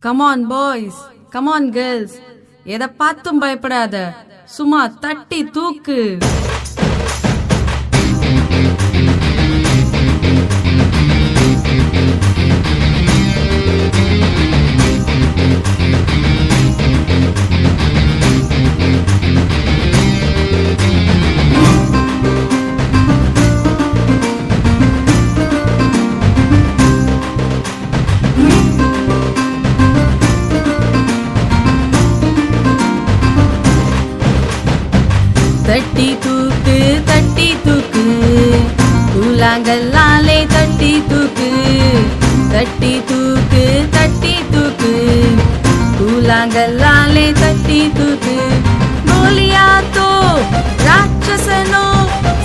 Come on boys, come on girls, எதை பார்த்தும் பயப்படாத, சும்மா தட்டி தூக்கு. தட்டி தூக்கு தட்டி தூக்கு, கூழாங்கல்லாலே தட்டி தூக்கு. தட்டி தூக்கு தட்டி தூக்கு, கூழாங்கல்லாலே தட்டி தூக்கு. கோலியாத்தோ ராட்சசனோ,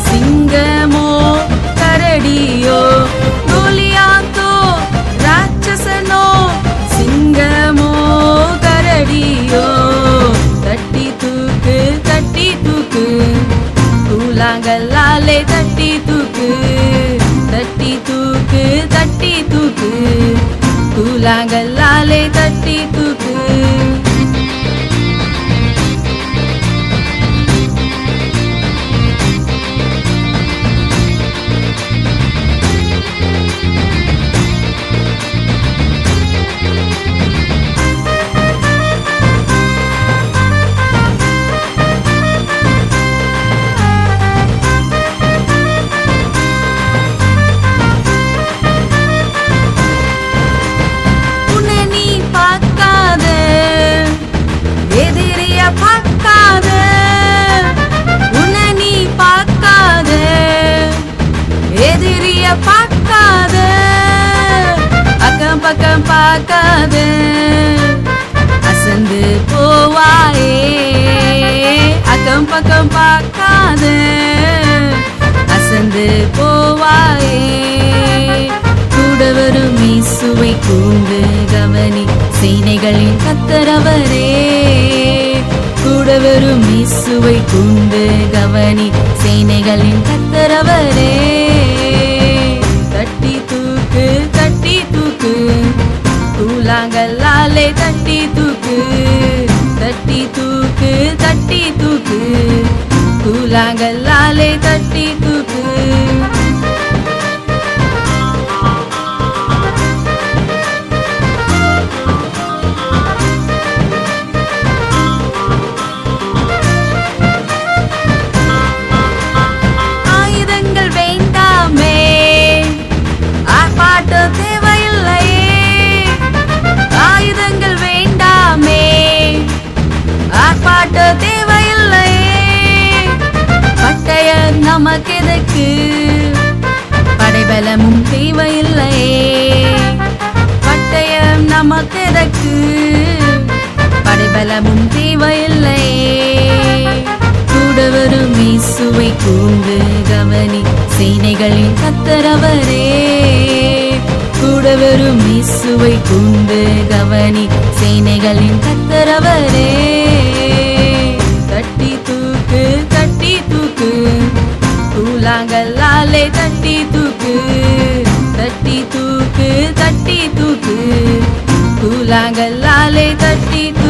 சிங்கமோ கரடியோ. கோலியாத்தோ ராட்சசனோ, சிங்கமோ கரடியோ. தட்டி தூக்கு தட்டி தூக்கு, கூழாங்கல்லாலே தட்டி தூக்கு. தட்டி தூக்கு தட்டி தூக்கு, கூழாங்கல்லாலே தட்டி தூக்கு. பார்க்காத உன்னை நீ பார்க்காத, எதிரிய பார்க்காத, அக்கம் பக்கம் பார்க்காத, அசந்து போவாயே. அக்கம் பக்கம் பார்க்காத, அசந்து போவாயே. கூட வரும் இயேசுவை கூர்ந்து கவனி, சேனைகளின் கர்த்தரவரே. கூட வரும் இயேசுவை கூர்ந்து கவனி, சேனைகளின் கர்த்தரவரே. தட்டி தூக்கு தட்டி தூக்கு, கூழாங்கல்லாலே தட்டி தூக்கு. தட்டி தூக்கு தட்டி தூக்கு, கூழாங்கல்லாலே தட்டி தூக்கு. தேவையில்லையே ஆயுதங்கள், வேண்டாமே ஆர்ப்பாட்ட தேவையில்லையே. பட்டயம் நமக்கெதற்கு, படைபலமும் தேவையில்லையே. பட்டயம் நமக்கெதற்கு, படைபலமும் தேவையில்லையே. கூட வரும் இயேசுவை கூர்ந்து கவனி, சேனைகளின் கர்த்தரவரே. கூட வரும் இயேசுவை கூர்ந்து கவனி, சேனைகளின் கர்த்தரவரே. தட்டி தூக்கு தட்டி தூக்கு, கூழாங்கல்லாலே தட்டி தூக்கு. தட்டி தூக்கு தட்டி தூக்கு, கூழாங்கல்லாலே தட்டி தூக்கு.